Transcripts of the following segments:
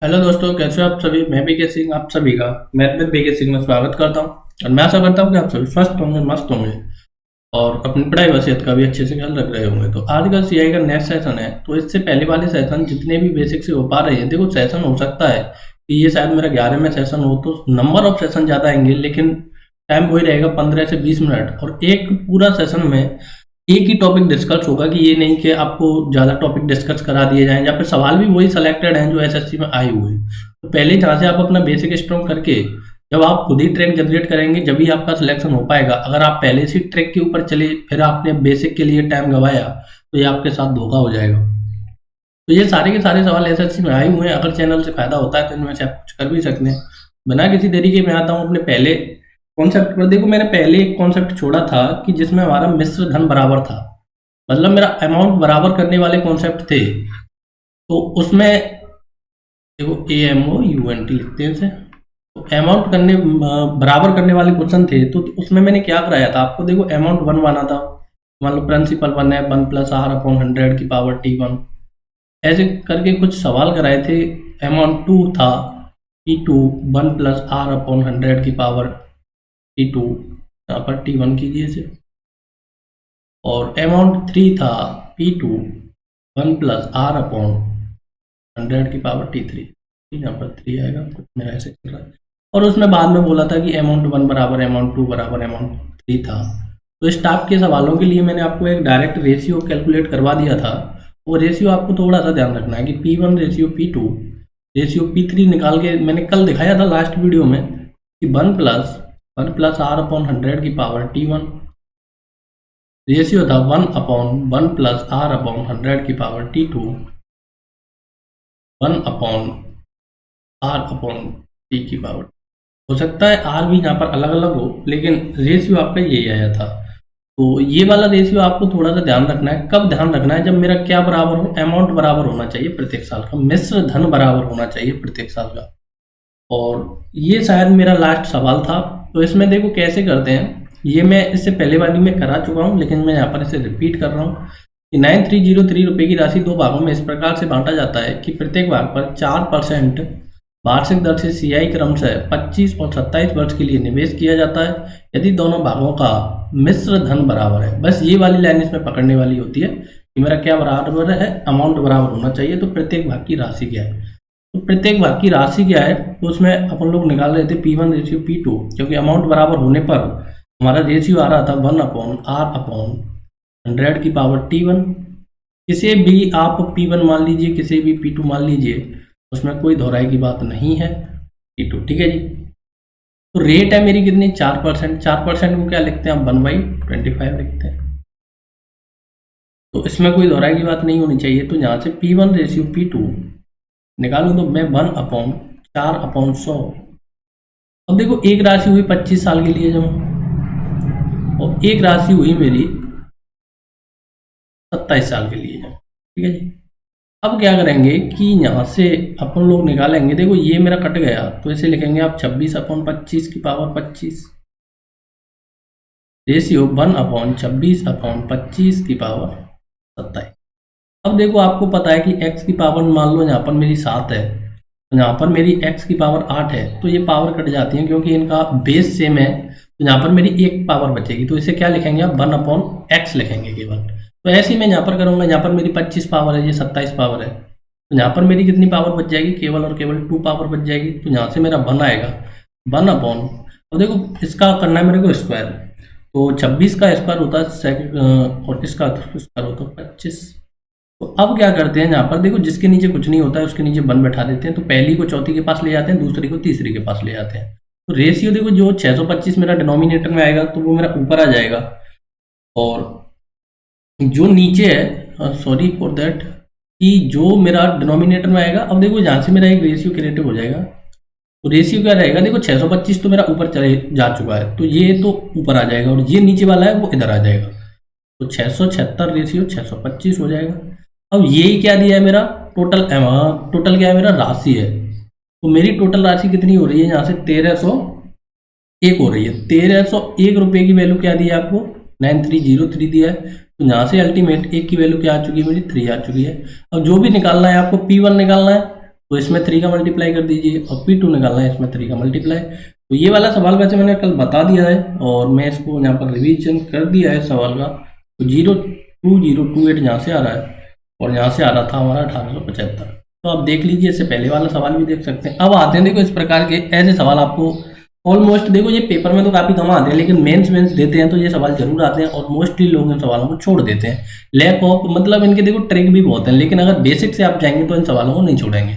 Hello दोस्तों, कैसे हो आप सभी। मैं बीके सिंह आप सभी का मैथ बीके सिंह में स्वागत करता हूं और मैं आशा करता हूं कि आप सभी स्वस्थ होंगे, मस्त होंगे और अपनी पढ़ाई व सेहत का भी अच्छे से ख्याल रख रहे होंगे। तो आज का सीआई का नेक्स्ट सेशन है, तो इससे पहले वाले सेशन जितने भी बेसिक से हो पा रहे हैं, देखो सेशन हो सकता है कि ये शायद मेरा 11वें सेशन हो, तो नंबर ऑफ सेशन ज़्यादा आएंगे लेकिन टाइम वही रहेगा 15 से 20 मिनट। और एक पूरा सेशन में एक ही टॉपिक डिस्कस होगा, कि ये नहीं कि आपको ज़्यादा टॉपिक डिस्कस करा दिए जाएं, या फिर सवाल भी वही सेलेक्टेड हैं जो एसएससी में आए हुए हैं। तो पहले जहाँ से आप अपना बेसिक स्ट्रॉन्ग करके जब आप खुद ही ट्रैक जनरेट करेंगे, जब ही आपका सिलेक्शन हो पाएगा। अगर आप पहले से ट्रैक के ऊपर चले फिर आपने बेसिक के लिए टाइम गवाया तो ये आपके साथ धोखा हो जाएगा। तो ये सारे के सारे सवाल एसएससी में आए हुए हैं। अगर चैनल से फायदा होता है तो इनमें से आप कुछ कर भी सकते हैं। बिना किसी देरी के मैं आता हूँ अपने पहले कॉन्सेप्ट पर। देखो, मैंने पहले एक कॉन्सेप्ट छोड़ा था कि जिसमें हमारा मिश्र धन बराबर था, मतलब मेरा अमाउंट बराबर करने वाले कॉन्सेप्ट थे। तो उसमें देखो AMOUNT लिखते हैं इसे। तो अमाउंट करने बराबर करने वाले क्वेश्चन थे। तो उसमें मैंने क्या कराया था आपको, देखो अमाउंट 1 माना था। मान लो प्रिंसिपल 1 है, 1 + R/100 की पावर T1, ऐसे करके कुछ सवाल कराए थे। अमाउंट 2 था T2, 1 + R/100 की पावर T2, यहाँ पर T1 कीजिए इसे। और अमाउंट 3 था P2, 1 + R/100 की पावर T3, यहाँ पर 3 आएगा, कुछ मेरा ऐसे चल रहा है। और उसमें बाद में बोला था कि अमाउंट 1 बराबर अमाउंट 2 बराबर अमाउंट 3 था। तो इस टाइप के सवालों के लिए मैंने आपको एक डायरेक्ट रेशियो कैलकुलेट करवा दिया था। वो रेशियो आपको थोड़ा सा ध्यान रखना है कि P1 ratio P2 ratio P3 निकाल के मैंने कल दिखाया था लास्ट वीडियो में कि 1 + R/100 की पावर T1 रेशियो था 1/1 + R/100 की पावर T2, 1/R/T की पावर। हो सकता है R भी यहाँ पर अलग अलग हो, लेकिन रेशियो आपका यही आया था। तो ये वाला रेशियो आपको थोड़ा सा ध्यान रखना है। कब ध्यान रखना है? जब मेरा क्या बराबर हो, अमाउंट बराबर होना चाहिए प्रत्येक साल का, मिश्र धन बराबर होना चाहिए प्रत्येक साल का। और ये शायद मेरा लास्ट सवाल था। तो इसमें देखो कैसे करते हैं, ये मैं इससे पहले वाली में करा चुका हूँ, लेकिन मैं यहाँ पर इसे रिपीट कर रहा हूँ कि 9303 रुपये की राशि 2 भागों में इस प्रकार से बांटा जाता है कि प्रत्येक भाग पर 4% वार्षिक दर से सीआई क्रमशः 25 और 27 वर्ष के लिए निवेश किया जाता है यदि दोनों भागों का मिश्र धन बराबर है। बस ये वाली लाइन इसमें पकड़ने वाली होती है कि मेरा क्या बराबर है, अमाउंट बराबर होना चाहिए। तो प्रत्येक भाग की राशि क्या है, तो प्रत्येक भाग की राशि क्या है, तो उसमें अपन लोग निकाल रहे थे P1 रेशियो P2, क्योंकि अमाउंट बराबर होने पर हमारा रेशियो आ रहा था 1/R/100 की पावर T1। किसी भी आप P1 मान लीजिए, किसी भी P2 मान लीजिए, उसमें कोई दोहराई की बात नहीं है। T2 ठीक है जी। तो रेट है मेरी कितनी, 4%। 4% को क्या लिखते हैं आप, 1/25 लिखते हैं। तो इसमें कोई दोहराई की बात नहीं होनी चाहिए। तो यहाँ से P1 रेशियो P2 निकालूं तो मैं 1/4/100। अब देखो एक राशि हुई 25 साल के लिए जमा, और एक राशि हुई मेरी 27 साल के लिए जमा। ठीक है जी। अब क्या करेंगे कि यहाँ से अपन लोग निकालेंगे, देखो ये मेरा कट गया तो इसे लिखेंगे आप 26/25 की पावर 25 रेशियो 1/26/25 की पावर 27। अब देखो आपको पता है कि x की पावर मान लो यहाँ पर मेरी 7 है, तो यहाँ पर मेरी x की पावर 8 है, तो ये पावर कट जाती है क्योंकि इनका बेस सेम है। तो यहाँ पर मेरी एक पावर बचेगी, तो इसे क्या लिखेंगे आप, 1/x लिखेंगे केवल। तो ऐसे ही मैं यहाँ पर करूँगा, यहाँ पर मेरी 25 पावर है, ये 27 पावर है, तो यहाँ पर मेरी कितनी पावर बच जाएगी, केवल और केवल 2 पावर बच जाएगी। तो यहाँ से मेरा 1 आएगा, 1/। अब देखो इसका करना है मेरे को स्क्वायर, तो 26 का स्क्वायर होता है और इसका स्क्वायर होता है 25। तो अब क्या करते हैं, यहाँ पर देखो जिसके नीचे कुछ नहीं होता है उसके नीचे 1 बैठा देते हैं। तो पहली को चौथी के पास ले जाते हैं, दूसरी को तीसरी के पास ले जाते हैं। तो रेशियो देखो जो 625 मेरा डिनोमिनेटर में आएगा तो वो मेरा ऊपर आ जाएगा, और जो नीचे है, सॉरी फॉर दैट, कि जो मेरा डिनोमिनेटर में आएगा। अब देखो यहाँ से मेरा एक रेशियो क्रिएटिव हो जाएगा। तो रेशियो क्या रहेगा, देखो 625 तो मेरा ऊपर चले जा चुका है, तो ये तो ऊपर आ जाएगा, और ये नीचे वाला है वो इधर आ जाएगा। तो 676 रेशियो 625 हो जाएगा। अब यही क्या दिया है मेरा, टोटल टोटल क्या है मेरा, राशि है। तो मेरी टोटल राशि कितनी हो रही है, यहाँ से 1301 हो रही है। 1301 रुपये की वैल्यू क्या दी है आपको, 9303 दिया है। तो यहाँ से अल्टीमेट एक की वैल्यू क्या आ चुकी है मेरी, 3 आ चुकी है। अब जो भी निकालना है आपको, P1 निकालना है, तो इसमें 3 का मल्टीप्लाई कर दीजिए और P2 निकालना है, इसमें 3 का मल्टीप्लाई। तो ये वाला सवाल वैसे मैंने कल बता दिया है और मैं इसको यहाँ पर रिवीजन कर दिया है सवाल का। तो 02028 यहाँ से आ रहा है और यहाँ से आ रहा था हमारा 1875। तो आप देख लीजिए, इससे पहले वाला सवाल भी देख सकते हैं। अब आते हैं देखो इस प्रकार के ऐसे सवाल आपको ऑलमोस्ट देखो ये पेपर में तो काफ़ी कम आते हैं, लेकिन मेंस देते हैं तो ये सवाल जरूर आते हैं और मोस्टली लोग इन सवालों को छोड़ देते हैं। लैक ऑफ मतलब इनके देखो ट्रिक भी बहुत हैं, लेकिन अगर बेसिक से आप जाएंगे तो इन सवालों को नहीं छोड़ेंगे।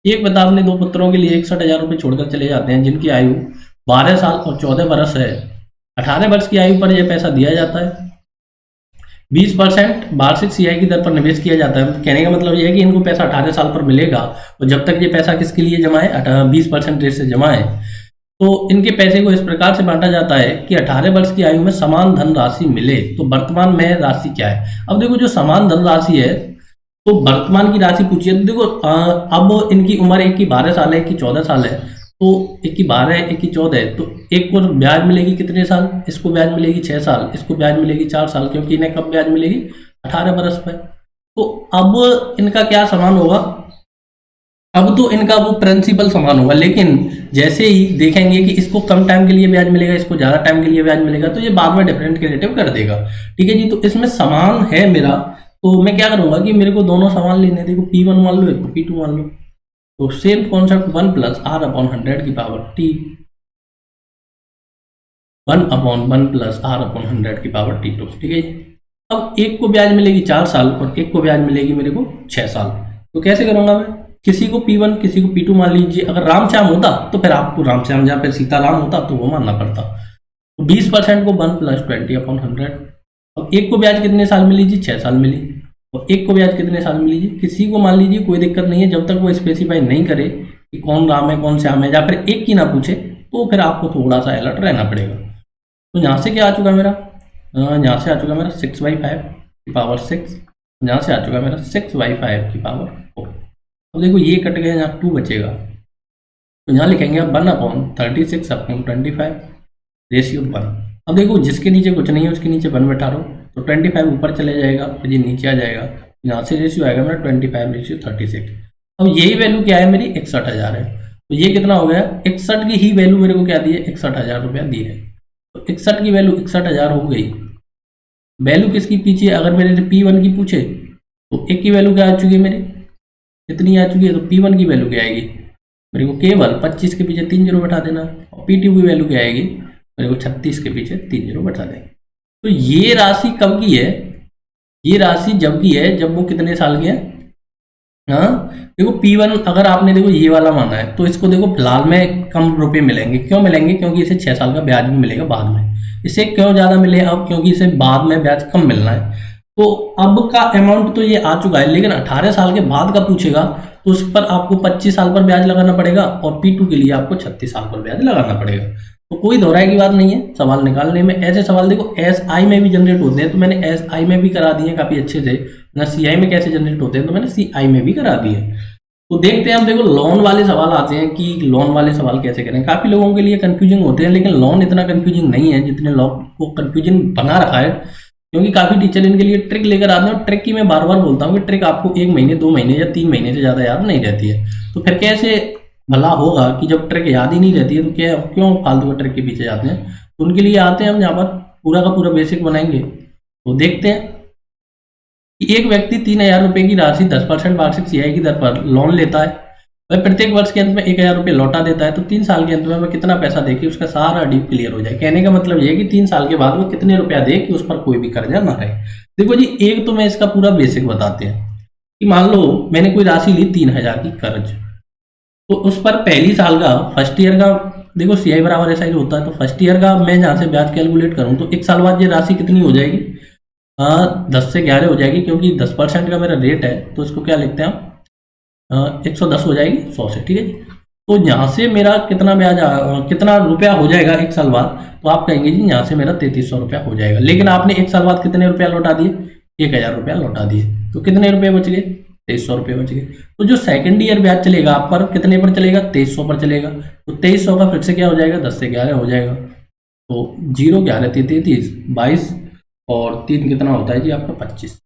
एक बता अपने 2 पुत्रों के लिए 61,000 रुपये छोड़कर चले जाते हैं, जिनकी आयु 12 साल और 14 वर्ष है। 18 वर्ष की आयु पर यह पैसा दिया जाता है। 20% वार्षिक सीआई की दर पर निवेश किया जाता है। कहने का मतलब यह है कि इनको पैसा 18 साल पर मिलेगा और जब तक ये पैसा किसके लिए जमा है, 20% रेट से जमा है। तो इनके पैसे को इस प्रकार से बांटा जाता है कि 18 वर्ष की आयु में समान धन राशि मिले। तो वर्तमान में राशि क्या है? अब देखो जो समान धन राशि है, तो वर्तमान की राशि पूछिए तो देखो अब इनकी उम्र एक की 12 साल है, एक की 14 साल है। तो एक की 12 है, एक की 14 है, तो एक को ब्याज मिलेगी कितने साल? इसको ब्याज मिलेगी 6 साल, इसको ब्याज मिलेगी 4 साल, क्योंकि इन्हें कब ब्याज मिलेगी? 18 वर्ष पर। तो अब इनका क्या समान होगा? अब तो इनका वो प्रिंसिपल समान होगा, लेकिन जैसे ही देखेंगे कि इसको कम टाइम के लिए ब्याज मिलेगा, इसको ज़्यादा टाइम के लिए ब्याज मिलेगा, तो ये बाद में डिफरेंट क्रिएटिव कर देगा। ठीक है जी, तो इसमें समान है मेरा, तो मैं क्या करूंगा कि मेरे को दोनों समान लेने, देखो P1 मान लो, एक को P2 मान लो। तो सेम कॉन्सेप्ट 1 + R/100 की पावर T, 1/1 + R/100 की पावर T2। ठीक है जी। अब एक को ब्याज मिलेगी 4 साल और एक को ब्याज मिलेगी मेरे को 6 साल। तो कैसे करूंगा मैं? किसी को P1 किसी को P2 मान लीजिए। अगर रामश्याम होता तो फिर आपको रामश्याम, जहाँ पे सीताराम होता तो वो मानना पड़ता। तो 20% को 1 + 20/100। अब एक को ब्याज कितने साल मिली जी? 6 साल मिली। और एक को ब्याज कितने साल मिली जी? किसी को मान लीजिए, कोई दिक्कत नहीं है, जब तक वो स्पेसिफाई नहीं करे कि कौन राम है कौन श्याम है, या फिर एक की ना पूछे, तो फिर आपको थोड़ा सा अलर्ट रहना पड़ेगा। तो यहाँ से क्या आ चुका मेरा? यहाँ से आ चुका मेरा 6/5 की पावर 6। यहाँ से आ चुका मेरा 6/5 की पावर 4। अब देखो ये कट गया, यहाँ 2 बचेगा, तो यहाँ लिखेंगे 1/36/25 रेशियो 1। अब देखो जिसके नीचे कुछ नहीं है उसके नीचे 1 बैठा रहो, तो 25 ऊपर चले जाएगा और ये नीचे आ जाएगा। यहाँ से रेशियो आएगा मेरा 25/36। अब यही वैल्यू क्या है मेरी? 61,000 है। तो ये कितना हो गया? 61 की ही वैल्यू मेरे को क्या दी है? 61,000 रुपया दी है। तो 61 की वैल्यू 61,000 हो गई। वैल्यू किसकी पीछे? अगर मेरे से P1 की पूछे तो एक की वैल्यू क्या आ चुकी है मेरी? कितनी आ चुकी है? तो P1 की वैल्यू क्या आएगी मेरे को? केवल 25 के पीछे 3 जीरो बैठा देना। और P2 की वैल्यू क्या आएगी मेरे को? 36 के पीछे 3 जीरो बैठा देंगे। तो ये राशि कब की है? ये राशि जब की है जब वो कितने साल के हैं। हाँ देखो P1 अगर आपने देखो ये वाला माना है, तो इसको देखो फिलहाल में कम रुपए मिलेंगे। क्यों मिलेंगे? क्योंकि इसे 6 साल का ब्याज भी मिलेगा बाद में। इसे क्यों ज़्यादा मिले? अब क्योंकि इसे बाद में ब्याज कम मिलना है। तो अब का अमाउंट तो ये आ चुका है, लेकिन 18 साल के बाद का पूछेगा तो उस पर आपको 25 साल पर ब्याज लगाना पड़ेगा और P2 के लिए आपको 36 साल पर ब्याज लगाना पड़ेगा। तो कोई दोहराई की बात नहीं है सवाल निकालने में। ऐसे सवाल देखो SI में भी जनरेट होते हैं, तो मैंने SI में भी करा दिए काफ़ी अच्छे से। ना CI में कैसे जनरेट होते हैं, तो मैंने CI में भी करा दिए। तो देखते हैं हम। देखो लोन वाले सवाल आते हैं कि लोन वाले सवाल कैसे करें। काफ़ी लोगों के लिए कंफ्यूजिंग होते हैं, लेकिन लोन इतना कंफ्यूजिंग नहीं है जितने लोग को कंफ्यूजन बना रखा है। क्योंकि काफ़ी टीचर इनके लिए ट्रिक लेकर आते हैं, और ट्रिक की मैं बार बार बोलता हूँ कि ट्रिक आपको 1 महीने 2 महीने या 3 महीने से ज़्यादा याद नहीं रहती है। तो फिर कैसे भला होगा कि जब ट्रिक याद ही नहीं रहती है तो क्या क्यों फालतू का ट्रिक के पीछे जाते हैं। तो उनके लिए आते हैं हम यहाँ पर पूरा का पूरा बेसिक बनाएंगे। तो देखते हैं कि एक व्यक्ति 3,000 रुपये की राशि 10% वार्षिक CI की दर पर लोन लेता है। वह प्रत्येक वर्ष के अंत में 1,000 रुपये लौटा देता है। तो 3 साल के अंत में वह कितना पैसा दे कि उसका सारा ड्यू क्लियर हो जाए। कहने का मतलब ये है कि 3 साल के बाद वो कितने रुपया दे कि उस पर कोई भी कर्जा ना रहे। देखो जी, एक तो मैं इसका पूरा बेसिक बताते हैं कि मान लो मैंने कोई राशि ली 3,000 की कर्ज, तो उस पर पहली साल का फर्स्ट ईयर का देखो CI बराबर ऐसा ही होता है। तो फर्स्ट ईयर का मैं जहाँ से ब्याज कैलकुलेट करूँ तो 1 साल बाद ये राशि कितनी हो जाएगी? 10 से 11 हो जाएगी, क्योंकि 10% का मेरा रेट है। तो इसको क्या लिखते हैं हम? 110 हो जाएगी 100 से। ठीक है जी। तो यहाँ से मेरा कितना ब्याज कितना रुपया हो जाएगा 1 साल बाद? तो आप कहेंगे जी यहाँ से मेरा 3300 रुपया हो जाएगा। लेकिन आपने 1 साल बाद कितने रुपया लौटा दिए? 1,000 रुपया लौटा दिए। तो कितने रुपये बच गए? 2300 रुपये बच गए। तो जो सेकंड ईयर ब्याज चलेगा आप पर कितने पर चलेगा? 2300 पर चलेगा। तो 2300 का फिर से क्या हो जाएगा? 10 से 11 हो जाएगा। तो 0 11 33 22 और 3 कितना होता है जी आपका? 25।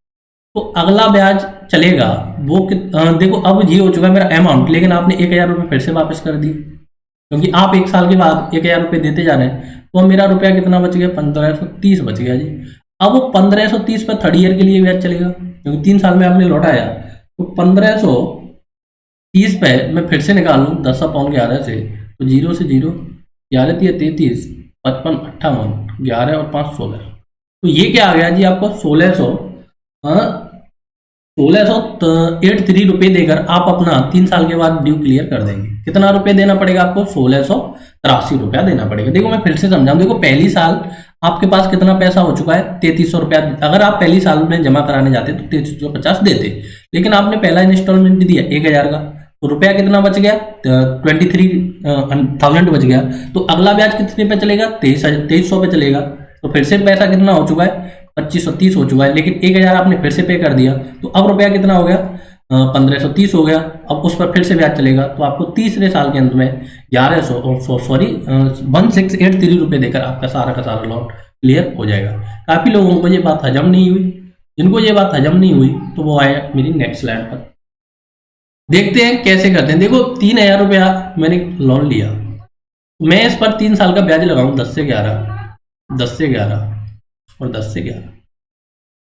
तो अगला ब्याज चलेगा वो देखो अब ये हो चुका है मेरा अमाउंट, लेकिन आपने 1,000 रुपये फिर से वापस कर दिए, क्योंकि आप 1 साल के बाद 1,000 रुपये देते जा रहे हैं। तो अब मेरा रुपया कितना बच गया? 1530 बच गया जी। अब वो 1530 पर 3rd ईयर के लिए ब्याज चलेगा, क्योंकि 3 साल में आपने लौटाया। तो 1530 पे मैं फिर से निकाल लूँ 10/11 से, तो 0 से 0, 11 तिया 33, 55 58, 11 और 5 16। तो ये क्या आ गया जी आपको? 1683 रुपये देकर आप अपना 3 साल के बाद ड्यू क्लियर कर देंगे। कितना रुपये देना पड़ेगा आपको? 1683 रुपया देना पड़ेगा। देखो मैं फिर से समझाऊं, देखो पहली साल आपके पास कितना पैसा हो चुका है? 3300 रुपया। अगर आप पहली साल में जमा कराने जाते तो 3350 देते, लेकिन आपने पहला इंस्टॉलमेंट दिया 1000 का, तो रुपया कितना बच गया? 23,000 बच गया। तो अगला ब्याज कितने पे चलेगा? 2300 पे चलेगा। तो फिर से पैसा कितना हो चुका है? 2530 हो चुका है, लेकिन 1000 आपने फिर से पे कर दिया, तो अब रुपया कितना हो गया? 1530 हो गया। अब उस पर फिर से ब्याज चलेगा, तो आपको तीसरे साल के अंत में 1683 रुपये देकर आपका सारा का सारा लोन क्लियर हो जाएगा। काफ़ी लोगों को ये बात हजम नहीं हुई, जिनको ये बात हजम नहीं हुई तो वो आए मेरी नेक्स्ट स्लाइड पर। देखते हैं कैसे करते हैं। देखो 3000 रुपया मैंने लोन लिया, मैं इस पर 3 साल का ब्याज लगाऊं 10 से 11, 10 से 11 और 10 से 11,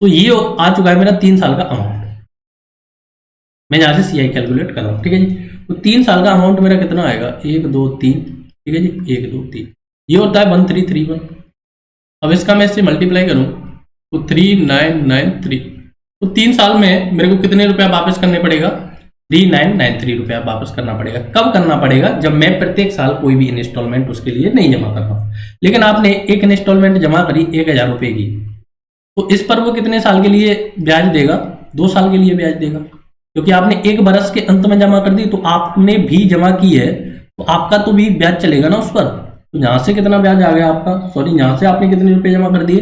तो ये आ चुका है मेरा 3 साल का अमाउंट। मैं यहाँ से CI कैलकुलेट कर रहा हूँ, ठीक है जी। तो 3 साल का अमाउंट मेरा कितना आएगा? 1 2 3, ठीक है जी, 1 2 3, ये होता है 1331। अब इसका मैं इससे मल्टीप्लाई करूँ तो 3993। तो 3 साल में मेरे को कितने रुपया वापस करने पड़ेगा? 3993 रुपया वापस करना पड़ेगा। कब करना पड़ेगा? जब मैं प्रत्येक साल कोई भी इंस्टॉलमेंट उसके लिए नहीं जमा करता हूँ। लेकिन आपने एक इंस्टॉलमेंट जमा करी 1000 रुपये की, तो इस पर वो कितने साल के लिए ब्याज देगा? 2 साल के लिए ब्याज देगा, क्योंकि आपने 1 बरस के अंत में जमा कर दी, तो आपने भी जमा की है तो आपका तो भी ब्याज चलेगा ना उस पर। तो यहाँ से कितना ब्याज आ गया आपका? सॉरी, यहाँ से आपने कितने रुपए जमा कर दिए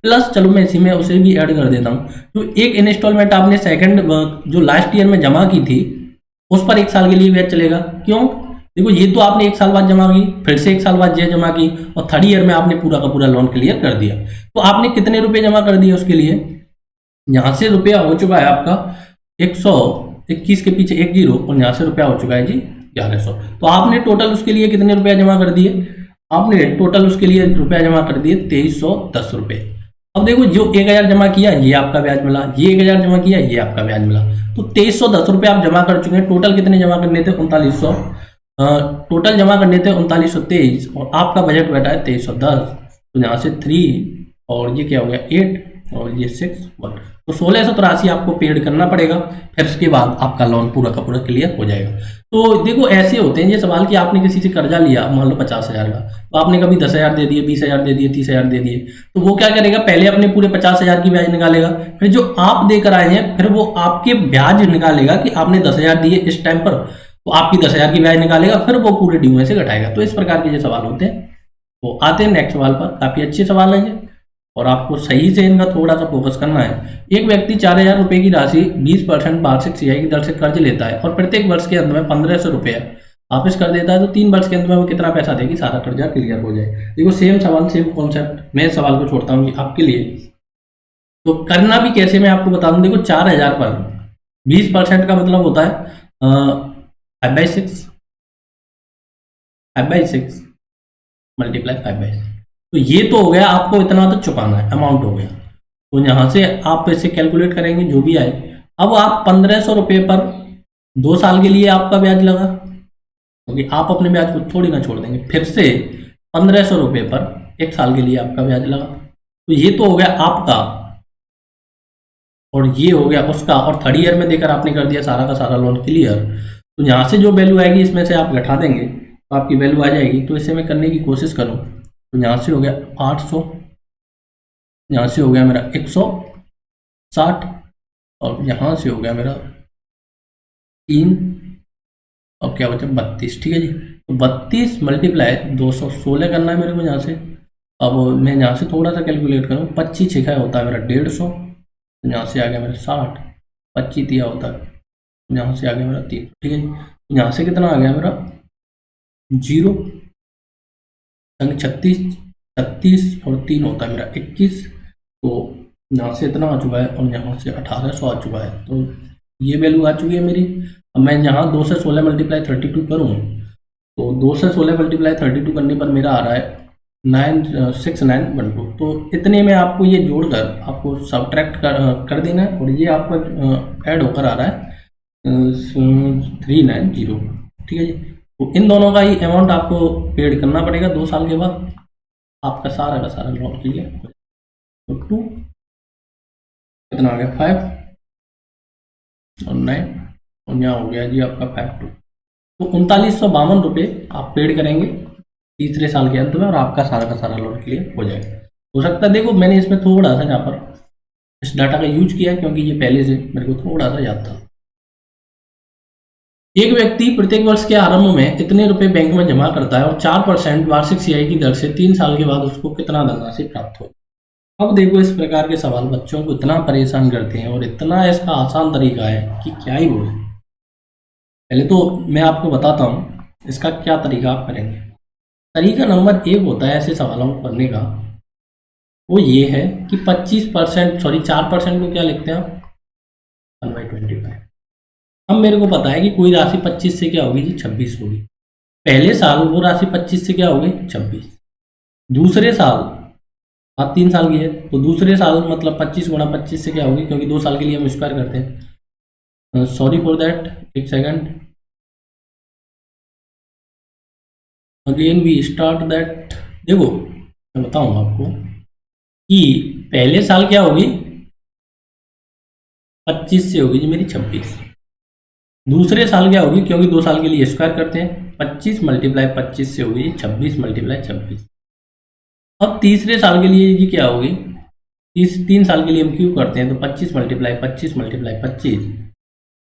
प्लस, चलो मैं इसी में उसे भी ऐड कर देता हूँ। तो एक इंस्टॉलमेंट आपने सेकंड जो लास्ट ईयर में जमा की थी उस पर 1 साल के लिए ब्याज चलेगा। क्यों? देखो ये तो आपने 1 साल बाद जमा की, फिर से 1 साल बाद ये जमा की, और 3rd ईयर में आपने पूरा का पूरा लोन क्लियर कर दिया। तो आपने कितने रुपए जमा कर दिए उसके लिए? यहाँ से रुपया हो चुका है आपका 121 के पीछे 1 0, और यहाँ से रुपया हो चुका है जी 1100। तो आपने टोटल उसके लिए कितने रुपया जमा कर दिए? आपने टोटल उसके लिए रुपया जमा कर दिए 2310 रुपये। अब देखो जो 1000 जमा किया ये आपका ब्याज मिला, ये 1000 जमा किया ये आपका ब्याज मिला, तो 2310 रुपये आप जमा कर चुके हैं। टोटल कितने जमा करने थे? 3900। टोटल जमा करने थे 3923, और आपका बजट बैठा है 2310। तो यहाँ से 3 और ये क्या हो गया 8 और ये 6 1, तो 1683 आपको पेड करना पड़ेगा। फिर उसके बाद आपका लोन पूरा का पूरा क्लियर हो जाएगा। तो देखो ऐसे होते हैं ये सवाल कि आपने किसी से कर्जा लिया, मान लो 50,000 का, तो आपने कभी 10,000 दे दिए, 20,000 दे दिए, 30,000 दे दिए, तो वो क्या करेगा? पहले अपने पूरे 50,000 की ब्याज निकालेगा, फिर जो आप देकर आए हैं फिर वो आपके ब्याज निकालेगा कि आपने 10,000 दिए इस टाइम पर, तो आपकी 10,000 की ब्याज निकालेगा, फिर वो पूरे ड्यू में से घटाएगा। तो इस प्रकार के ये सवाल होते हैं। तो आते हैं नेक्स्ट सवाल पर। काफी अच्छे सवाल है ये, और आपको सही से इनका थोड़ा सा फोकस करना है। एक व्यक्ति 4,000 रुपये की राशि 20% वार्षिक CI की दर से कर्ज लेता है और प्रत्येक वर्ष के अंत में 1500 रुपये वापस कर देता है, तो 3 वर्ष के अंत में वो कितना पैसा देगी सारा कर्जा क्लियर हो जाए? देखो सेम सवाल सेम कॉन्सेप्ट, मैं सवाल को छोड़ता हूँ आपके लिए। तो करना भी कैसे मैं आपको बता दूं। देखो 4,000 पर 20% का मतलब होता है 5/6, 5/6 मल्टीप्लाई 5/6। तो ये तो हो गया, आपको इतना तो चुकाना है, अमाउंट हो गया। तो यहाँ से आप इसे कैलकुलेट करेंगे जो भी आए। अब आप 1500 रुपये पर 2 साल के लिए आपका ब्याज लगा, क्योंकि आप अपने ब्याज को थोड़ी ना छोड़ देंगे। फिर से 1500 रुपये पर 1 साल के लिए आपका ब्याज लगा, तो ये तो हो गया आपका, और ये हो गया उसका, और 3rd ईयर में देकर आपने कर दिया सारा का सारा लोन क्लियर। तो यहाँ से जो वैल्यू आएगी इसमें से आप घटा देंगे तो आपकी वैल्यू आ जाएगी। तो इसे मैं करने की कोशिश करूँ तो यहाँ से हो गया 800, यहाँ से हो गया मेरा 160, और यहाँ से हो गया मेरा 3, और क्या बचा 32, ठीक है जी। तो 32 मल्टीप्लाई 216 करना है मेरे को यहाँ से। अब मैं यहाँ से थोड़ा सा कैलकुलेट करूँ, 25 छिका होता है मेरा 150, तो यहाँ से आ गया मेरा 60, 25 दिया होता है, तो यहाँ से आ गया मेरा 3, ठीक है जी। तो यहाँ से कितना आ गया मेरा 0 संग 36, 36 और 3 होता है मेरा 21, तो यहाँ से इतना आ चुका है और यहाँ से 1800 आ चुका है, तो ये वैल्यू आ चुकी है मेरी। अब मैं यहाँ 2 से 16 मल्टीप्लाई 32 करूँ तो 2 से 16 मल्टीप्लाई 32 करने पर मेरा आ रहा है 96912। तो इतने में आपको ये जोड़कर आपको सब्ट्रैक्ट कर देना है और ये आपका ऐड होकर आ रहा है 390। ठीक है जी। तो इन दोनों का ही अमाउंट आपको पेड करना पड़ेगा 2 साल के बाद, आपका सारा का सारा लोन क्लियर हो जाएगा। तो 2 कितना आ गया 5 और 9 और यहाँ हो गया जी आपका 52। तो 3952 रुपये आप पेड करेंगे तीसरे साल के अंत में और आपका सारा का सारा लोन क्लियर हो जाएगा। हो सकता है, देखो मैंने इसमें थोड़ा सा यहाँ पर इस डाटा का यूज किया क्योंकि ये पहले से मेरे को थोड़ा सा याद था। एक व्यक्ति प्रत्येक वर्ष के आरंभ में इतने रुपए बैंक में जमा करता है और 4% वार्षिक सीआई की दर से 3 साल के बाद उसको कितना धनराशि प्राप्त हो। अब देखो, इस प्रकार के सवाल बच्चों को इतना परेशान करते हैं और इतना इसका आसान तरीका है कि क्या ही बोले। पहले तो मैं आपको बताता हूँ इसका क्या तरीका आप करेंगे। तरीका नंबर 1 होता है ऐसे सवालों को करने का, वो ये है कि 4% को क्या लिखते हैं आप 1/25। अब मेरे को पता है कि कोई राशि 25 से क्या होगी जी 26 होगी। पहले साल वो राशि 25 से क्या होगी 26। दूसरे साल, आप 3 साल की है तो दूसरे साल मतलब 25 गुणा 25 से क्या होगी, क्योंकि 2 साल के लिए हम स्क्वायर करते हैं। सॉरी फॉर दैट, एक second, again we start that. देखो मैं बताऊंगा आपको कि पहले साल क्या होगी 25 से होगी जी मेरी 26। दूसरे साल क्या होगी, क्योंकि 2 साल के लिए स्क्वायर करते हैं, 25 मल्टीप्लाई 25 से होगी 26 मल्टीप्लाई 26। अब तीसरे साल के लिए जी क्या होगी, 3 साल के लिए हम क्यों करते हैं तो 25 मल्टीप्लाई 25 मल्टीप्लाई 25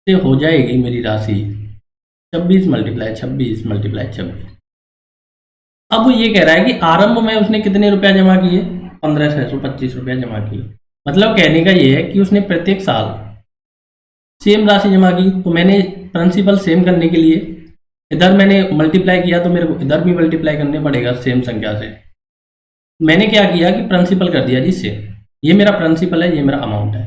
से हो जाएगी मेरी राशि 26 मल्टीप्लाई 26 मल्टीप्लाई 26। अब वो ये कह रहा है कि आरंभ में उसने कितने रुपया जमा किए 15,625 रुपया जमा किए। मतलब कहने का ये है कि उसने प्रत्येक साल सेम राशि जमा की। तो मैंने प्रिंसिपल सेम करने के लिए इधर मैंने मल्टीप्लाई किया तो मेरे को इधर भी मल्टीप्लाई करने पड़ेगा सेम संख्या से। मैंने क्या किया कि प्रिंसिपल कर दिया जी सेम। ये मेरा प्रिंसिपल है, ये मेरा अमाउंट है।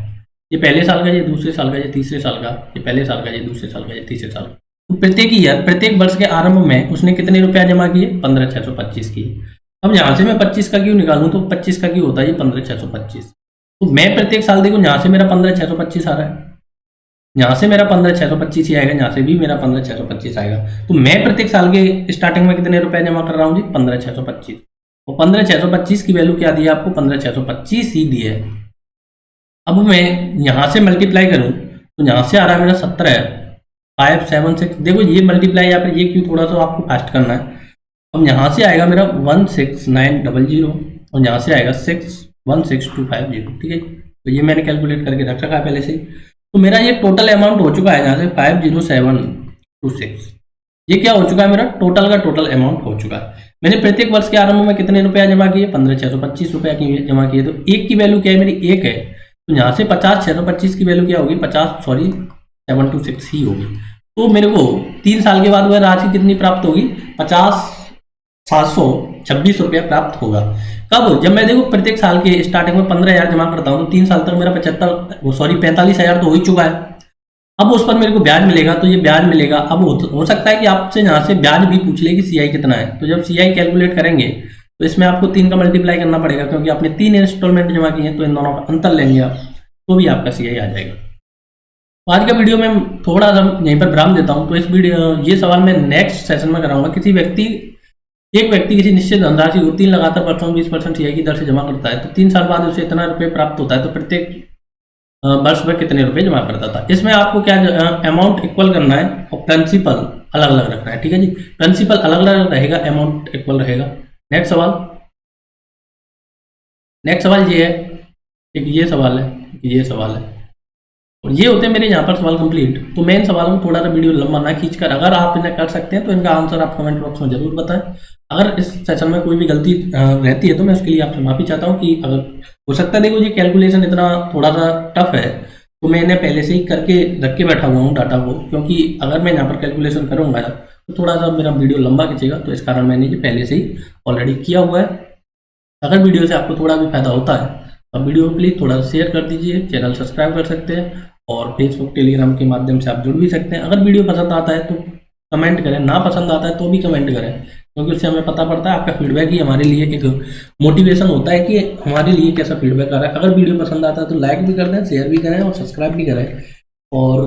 ये पहले साल का, ये दूसरे साल का, ये तीसरे साल का, ये पहले साल का, ये दूसरे साल का, ये तीसरे साल का। तो प्रत्येक ईयर, प्रत्येक वर्ष के आरंभ में उसने कितने रुपया जमा किए 15,625 किए। अब यहाँ से मैं 25 का क्यों निकालूं तो 25 का क्यों होता है ये 15,625। तो मैं प्रत्येक साल देखो यहाँ से मेरा 15,625 आ रहा है, यहाँ से मेरा 15,625 ही आएगा, यहाँ से भी मेरा 15,625 आएगा। तो मैं प्रत्येक साल के स्टार्टिंग में कितने रुपए जमा कर रहा हूँ जी 15,625। और 15,625 की वैल्यू क्या दी है आपको 15,625 ही दी है। अब मैं यहाँ से मल्टीप्लाई करूँ तो यहाँ से आ रहा है मेरा 17,576। देखो ये मल्टीप्लाई यहाँ पर ये क्यों थोड़ा सा आपको फास्ट करना है। अब यहाँ से आएगा मेरा 16900 और यहाँ से आएगा 616250। ठीक है, तो ये मैंने कैलकुलेट करके रख रखा है पहले से। तो मेरा ये टोटल अमाउंट हो चुका है यहाँ से 50726। ये क्या हो चुका है मेरा टोटल का टोटल अमाउंट हो चुका है। मैंने प्रत्येक वर्ष के आरंभ में कितने रुपया जमा किए 15,625 रुपया की जमा किए। तो एक की वैल्यू क्या है मेरी 1 है, तो यहाँ से 50,625 की वैल्यू क्या होगी 726 ही होगी। तो मेरे को 3 साल के बाद वह राशि कितनी प्राप्त होगी 50,726 रुपया प्राप्त होगा। कब, जब मैं देखो प्रत्येक साल के स्टार्टिंग में 15,000 जमा करता हूँ तो 3 साल तक मेरा 45,000 तो हो ही चुका है। अब उस पर मेरे को ब्याज मिलेगा, तो ये ब्याज मिलेगा। अब हो सकता है कि आपसे यहाँ से ब्याज भी पूछ ले कि सीआई कितना है। तो जब सीआई कैलकुलेट करेंगे तो इसमें आपको 3 का मल्टीप्लाई करना पड़ेगा, क्योंकि आपने 3 इंस्टॉलमेंट जमा किए हैं, तो इन दोनों का अंतर लेंगे आप तो भी आपका सीआई आ जाएगा। तो आज का वीडियो में थोड़ा सा यहीं पर विराम देता हूँ। तो इस वीडियो ये सवाल मैं नेक्स्ट सेशन में कराऊंगा। एक व्यक्ति किसी निश्चित धनराशि को 3 लगातार वर्षों 20% सीआई की दर से जमा करता है, तो 3 साल बाद उसे इतना रुपये प्राप्त होता है, तो प्रत्येक वर्ष में कितने रुपए जमा करता था। इसमें आपको क्या अमाउंट इक्वल करना है और प्रिंसिपल अलग अलग रखना है। ठीक है जी, प्रिंसिपल अलग अलग रहेगा, अमाउंट इक्वल रहेगा। नेक्स्ट सवाल ये है, एक ये सवाल है, एक ये सवाल है, और ये होते हैं मेरे यहाँ पर सवाल कंप्लीट। तो मैं इन सवालों में थोड़ा सा वीडियो लंबा ना खींचकर अगर आप इन्हें कर सकते हैं तो इनका आंसर आप कमेंट बॉक्स में जरूर बताएं। अगर इस सेशन में कोई भी गलती रहती है तो मैं उसके लिए आपसे माफी चाहता हूँ कि अगर हो सकता है, देखो ये कैलकुलेशन इतना थोड़ा सा टफ है तो मैं इन्हें पहले से ही करके रख के बैठा हुआ हूँ डाटा को, क्योंकि अगर मैं यहाँ पर कैलकुलेशन करूँगा तो थोड़ा सा मेरा वीडियो लंबा खींचेगा, तो इस कारण मैंने ये पहले से ही ऑलरेडी किया हुआ है। अगर वीडियो से आपको थोड़ा भी फायदा होता है अब वीडियो को प्लीज़ थोड़ा शेयर कर दीजिए, चैनल सब्सक्राइब कर सकते हैं और फेसबुक टेलीग्राम के माध्यम से आप जुड़ भी सकते हैं। अगर वीडियो पसंद आता है तो कमेंट करें, ना पसंद आता है तो भी कमेंट करें, क्योंकि उससे हमें पता पड़ता है आपका फीडबैक ही हमारे लिए एक मोटिवेशन होता है कि हमारे लिए कैसा फीडबैक आ रहा है। अगर वीडियो पसंद आता है तो लाइक भी कर दें, शेयर भी करें और सब्सक्राइब भी करें। और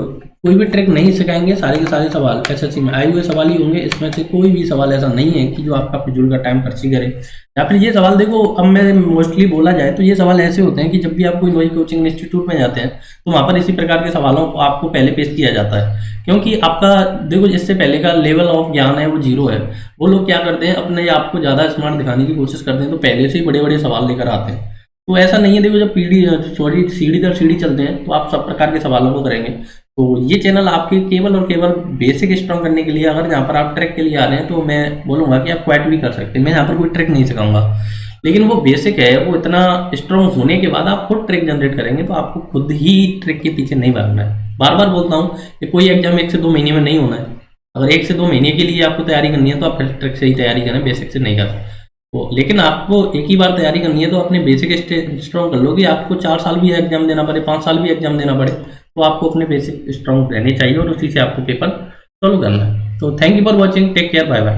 कोई भी ट्रिक नहीं सिखाएंगे, सारे के सारे सवाल एसएससी में आए हुए सवाल ही होंगे। इसमें से कोई भी सवाल ऐसा नहीं है कि जो आपका फिजूल का टाइम खर्ची करे, या फिर ये सवाल देखो, अब मैं मोस्टली बोला जाए तो ये सवाल ऐसे होते हैं कि जब भी आप कोई नई कोचिंग इंस्टीट्यूट में जाते हैं तो वहाँ पर इसी प्रकार के सवालों को आपको पहले पेश किया जाता है, क्योंकि आपका देखो इससे पहले का लेवल ऑफ ज्ञान है वो जीरो है। वो लोग क्या करते हैं, अपने आप को ज़्यादा स्मार्ट दिखाने की कोशिश करते हैं, तो पहले से ही बड़े बड़े सवाल लेकर आते हैं। तो ऐसा नहीं है, देखो जब सीढ़ी दर सीढ़ी चलते हैं तो आप सब प्रकार के सवालों को करेंगे। तो ये चैनल आपके केवल और केवल बेसिक स्ट्रॉन्ग करने के लिए, अगर यहाँ पर आप ट्रैक के लिए आ रहे हैं तो मैं बोलूँगा कि आप क्वाइट भी कर सकते हैं। मैं यहाँ पर कोई ट्रैक नहीं सिखाऊंगा, लेकिन वो बेसिक है, वो इतना स्ट्रॉन्ग होने के बाद आप खुद ट्रैक जनरेट करेंगे तो आपको खुद ही ट्रैक के पीछे नहीं भागना है। बार बार बोलता हूँ कि कोई एग्जाम 1 से 2 महीने में नहीं होना है। अगर 1 से 2 महीने के लिए आपको तैयारी करनी है तो आप फिर ट्रैक से ही तैयारी करें, बेसिक से नहीं करें। तो लेकिन आपको एक ही बार तैयारी करनी है तो अपने बेसिक स्ट्रॉन्ग कर लो कि आपको 4 साल भी एग्जाम देना पड़े, 5 साल भी एग्जाम देना पड़े, तो आपको अपने बेसिक स्ट्रॉन्ग रहने चाहिए और उसी से आपको पेपर सॉल्व करना है। तो thank you for watching, take care, bye bye.